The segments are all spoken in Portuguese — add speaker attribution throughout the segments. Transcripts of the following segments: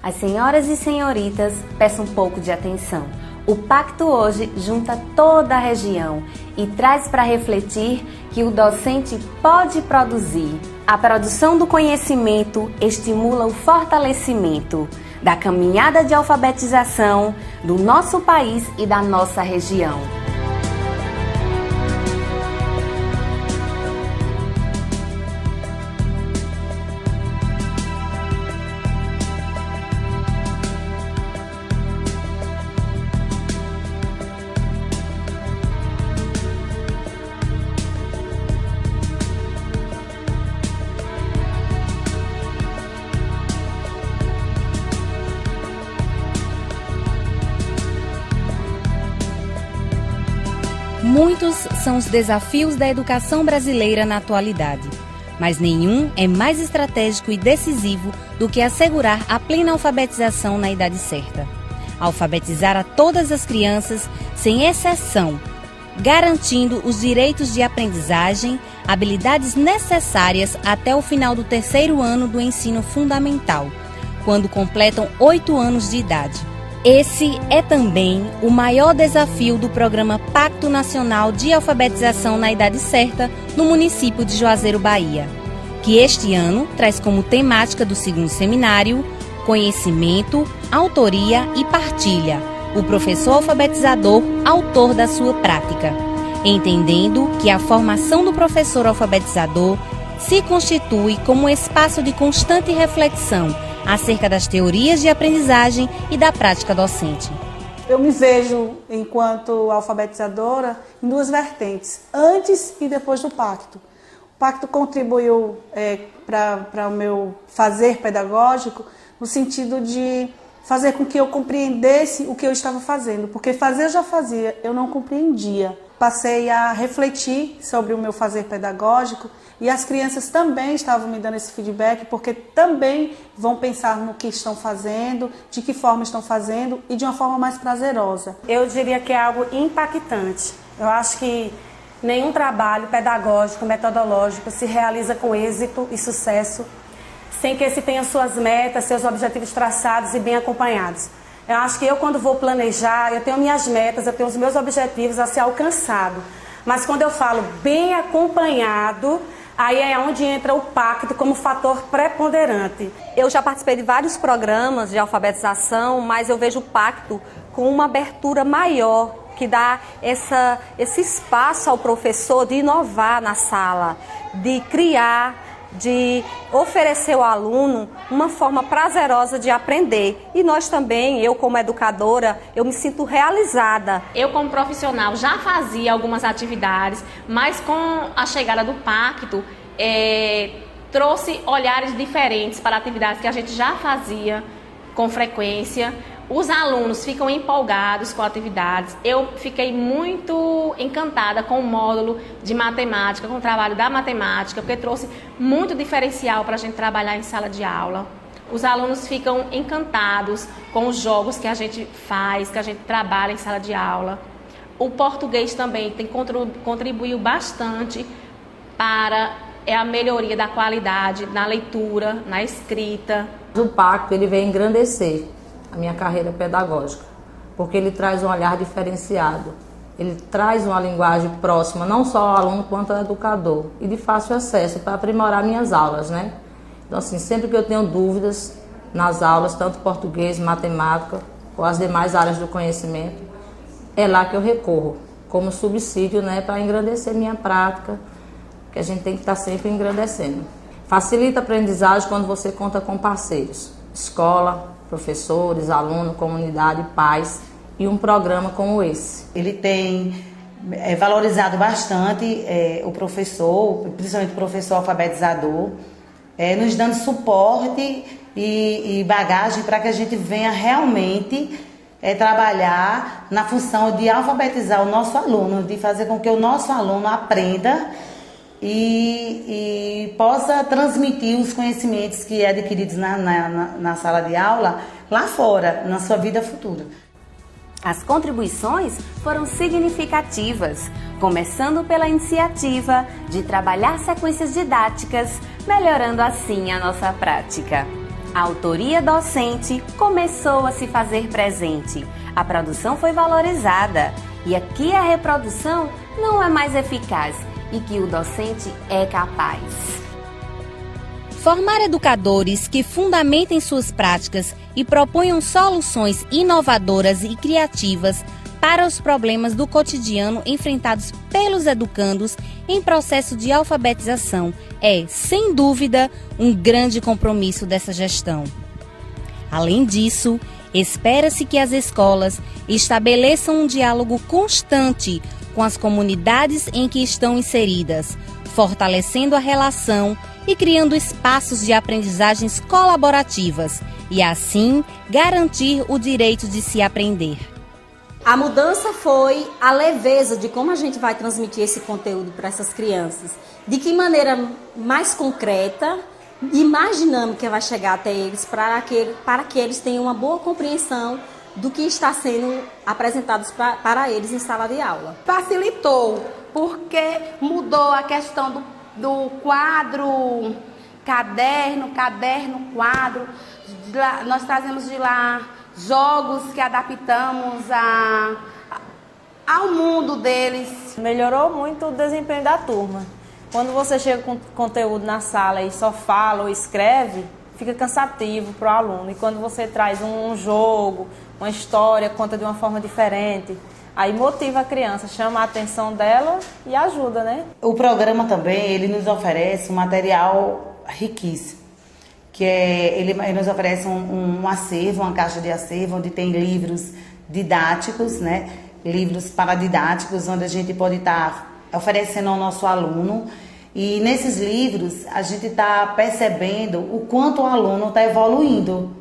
Speaker 1: As senhoras e senhoritas, peço um pouco de atenção. O pacto hoje junta toda a região e traz para refletir que o docente pode produzir. A produção do conhecimento estimula o fortalecimento da caminhada de alfabetização do nosso país e da nossa região.
Speaker 2: Muitos são os desafios da educação brasileira na atualidade, mas nenhum é mais estratégico e decisivo do que assegurar a plena alfabetização na idade certa. Alfabetizar a todas as crianças, sem exceção, garantindo os direitos de aprendizagem, habilidades necessárias até o final do 3º ano do ensino fundamental, quando completam 8 anos de idade. Esse é também o maior desafio do programa Pacto Nacional de Alfabetização na Idade Certa no município de Juazeiro, Bahia, que este ano traz como temática do 2º seminário Conhecimento, Autoria e Partilha, o professor alfabetizador, autor da sua prática, entendendo que a formação do professor alfabetizador se constitui como um espaço de constante reflexão acerca das teorias de aprendizagem e da prática docente.
Speaker 3: Eu me vejo, enquanto alfabetizadora, em 2 vertentes, antes e depois do pacto. O pacto contribuiu para o meu fazer pedagógico, no sentido de fazer com que eu compreendesse o que eu estava fazendo, porque fazer eu já fazia, eu não compreendia. Passei a refletir sobre o meu fazer pedagógico e as crianças também estavam me dando esse feedback, porque também vão pensar no que estão fazendo, de que forma estão fazendo e de uma forma mais prazerosa.
Speaker 4: Eu diria que é algo impactante. Eu acho que nenhum trabalho pedagógico, metodológico se realiza com êxito e sucesso sem que se tenha suas metas, seus objetivos traçados e bem acompanhados. Eu acho que quando vou planejar, eu tenho minhas metas, eu tenho os meus objetivos a ser alcançado. Mas quando eu falo bem acompanhado, aí é onde entra o pacto como fator preponderante.
Speaker 5: Eu já participei de vários programas de alfabetização, mas eu vejo o pacto com uma abertura maior, que dá esse espaço ao professor de inovar na sala, de criar, de oferecer ao aluno uma forma prazerosa de aprender. E nós também, eu como educadora, eu me sinto realizada.
Speaker 6: Eu como profissional já fazia algumas atividades, mas com a chegada do pacto, trouxe olhares diferentes para atividades que a gente já fazia com frequência. Os alunos ficam empolgados com atividades. Eu fiquei muito encantada com o módulo de matemática, com o trabalho da matemática, porque trouxe muito diferencial para a gente trabalhar em sala de aula. Os alunos ficam encantados com os jogos que a gente faz, que a gente trabalha em sala de aula. O português também contribuiu bastante para a melhoria da qualidade na leitura, na escrita.
Speaker 7: O pacto ele vem engrandecer a minha carreira pedagógica, porque ele traz um olhar diferenciado, ele traz uma linguagem próxima, não só ao aluno quanto ao educador, e de fácil acesso para aprimorar minhas aulas, né? Então, assim, sempre que eu tenho dúvidas nas aulas, tanto português, matemática, ou as demais áreas do conhecimento, é lá que eu recorro, como subsídio, né, para engrandecer minha prática, que a gente tem que estar sempre engrandecendo. Facilita a aprendizagem quando você conta com parceiros, escola, professores, alunos, comunidade, pais e um programa como esse.
Speaker 8: Ele tem valorizado bastante o professor, principalmente o professor alfabetizador, nos dando suporte e bagagem para que a gente venha realmente trabalhar na função de alfabetizar o nosso aluno, de fazer com que o nosso aluno aprenda e possa transmitir os conhecimentos que adquiridos na sala de aula lá fora, na sua vida futura.
Speaker 1: As contribuições foram significativas, começando pela iniciativa de trabalhar sequências didáticas, melhorando assim a nossa prática. A autoria docente começou a se fazer presente. A produção foi valorizada e aqui a reprodução não é mais eficaz e que o docente é capaz.
Speaker 2: Formar educadores que fundamentem suas práticas e proponham soluções inovadoras e criativas para os problemas do cotidiano enfrentados pelos educandos em processo de alfabetização é, sem dúvida, um grande compromisso dessa gestão. Além disso, espera-se que as escolas estabeleçam um diálogo constante com as comunidades em que estão inseridas, fortalecendo a relação e criando espaços de aprendizagens colaborativas e, assim, garantir o direito de se aprender.
Speaker 9: A mudança foi a leveza de como a gente vai transmitir esse conteúdo para essas crianças. De que maneira mais concreta e mais dinâmica vai chegar até eles para que eles tenham uma boa compreensão do que está sendo apresentado para eles em sala de aula.
Speaker 10: Facilitou, porque mudou a questão do quadro, caderno, quadro. Nós trazemos de lá jogos que adaptamos ao mundo deles.
Speaker 7: Melhorou muito o desempenho da turma. Quando você chega com conteúdo na sala e só fala ou escreve, fica cansativo para o aluno. E quando você traz um jogo, uma história, conta de uma forma diferente, aí motiva a criança, chama a atenção dela e ajuda, né?
Speaker 8: O programa também, ele nos oferece um material riquíssimo. Ele nos oferece um acervo, uma caixa de acervo, onde tem livros didáticos, né? Livros paradidáticos, onde a gente pode estar oferecendo ao nosso aluno. E nesses livros, a gente está percebendo o quanto o aluno está evoluindo.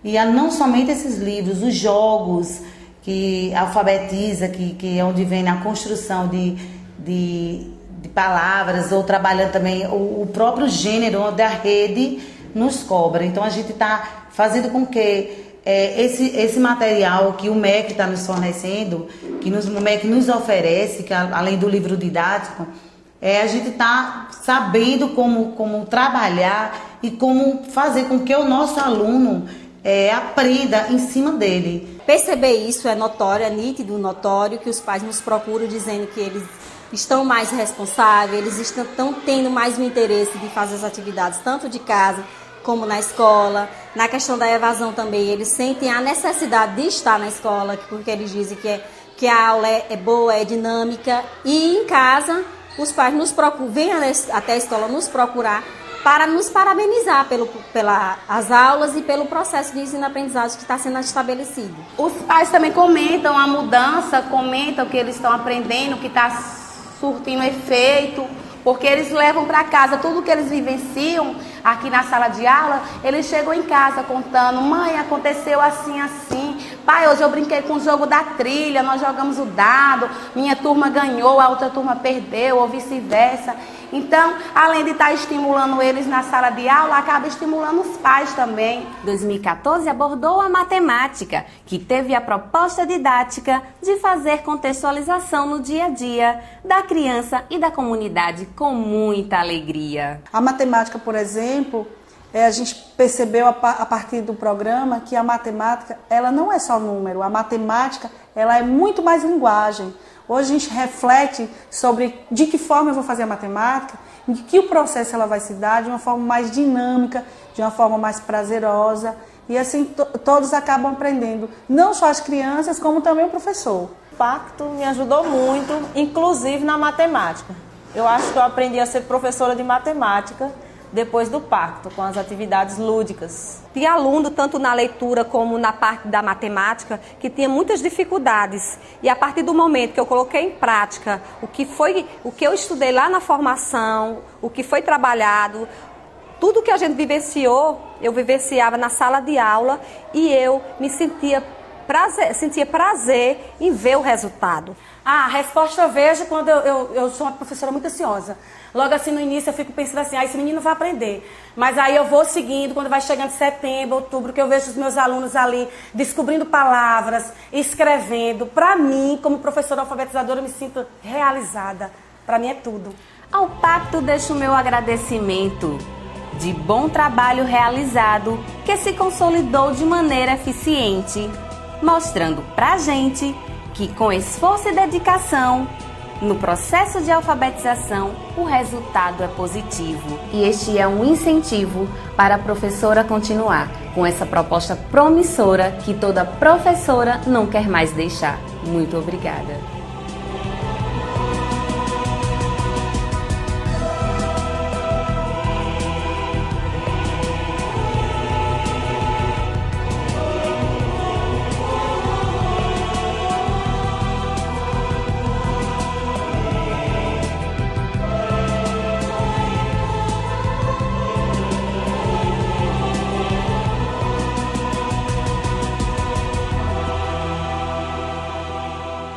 Speaker 8: E não somente esses livros, os jogos que alfabetiza, que é onde vem a construção de palavras, ou trabalhando também o próprio gênero, onde a rede nos cobra. Então a gente está fazendo com que esse material que o MEC está nos fornecendo, o MEC nos oferece, que além do livro didático, a gente está sabendo como trabalhar e como fazer com que o nosso aluno aprenda em cima dele.
Speaker 9: Perceber isso é notório, é nítido, notório, que os pais nos procuram dizendo que eles estão mais responsáveis, eles estão tendo mais o interesse de fazer as atividades, tanto de casa como na escola. Na questão da evasão também, eles sentem a necessidade de estar na escola, porque eles dizem que a aula é boa, é dinâmica. E em casa, os pais nos procuram, vêm até a escola nos procurar para nos parabenizar pelas aulas e pelo processo de ensino-aprendizagem que está sendo estabelecido.
Speaker 10: Os pais também comentam a mudança, comentam que eles estão aprendendo, que está surtindo efeito, porque eles levam para casa tudo que eles vivenciam aqui na sala de aula. Eles chegam em casa contando: mãe, aconteceu assim, assim. Pai, hoje eu brinquei com o jogo da trilha, nós jogamos o dado, minha turma ganhou, a outra turma perdeu, ou vice-versa. Então, além de estar estimulando eles na sala de aula, acaba estimulando os pais também.
Speaker 1: 2014 abordou a matemática, que teve a proposta didática de fazer contextualização no dia a dia da criança e da comunidade com muita alegria.
Speaker 3: A matemática, por exemplo, a gente percebeu a partir do programa que a matemática, ela não é só número, a matemática, ela é muito mais linguagem. Hoje a gente reflete sobre de que forma eu vou fazer a matemática, em que o processo ela vai se dar de uma forma mais dinâmica, de uma forma mais prazerosa, e assim todos acabam aprendendo, não só as crianças, como também o professor.
Speaker 7: O pacto me ajudou muito, inclusive na matemática. Eu acho que eu aprendi a ser professora de matemática depois do pacto, com as atividades lúdicas.
Speaker 5: Tinha aluno, tanto na leitura como na parte da matemática, que tinha muitas dificuldades. E a partir do momento que eu coloquei em prática o que eu estudei lá na formação, o que foi trabalhado, tudo que a gente vivenciou, eu vivenciava na sala de aula e eu me sentia prazer em ver o resultado.
Speaker 4: A resposta eu vejo quando eu sou uma professora muito ansiosa. Logo assim no início eu fico pensando assim, esse menino vai aprender. Mas aí eu vou seguindo, quando vai chegando setembro, outubro, que eu vejo os meus alunos ali descobrindo palavras, escrevendo. Para mim, como professora alfabetizadora, eu me sinto realizada. Para mim é tudo.
Speaker 1: Ao pacto deixo o meu agradecimento. de bom trabalho realizado que se consolidou de maneira eficiente, mostrando pra gente que com esforço e dedicação no processo de alfabetização o resultado é positivo. E este é um incentivo para a professora continuar com essa proposta promissora que toda professora não quer mais deixar. Muito obrigada.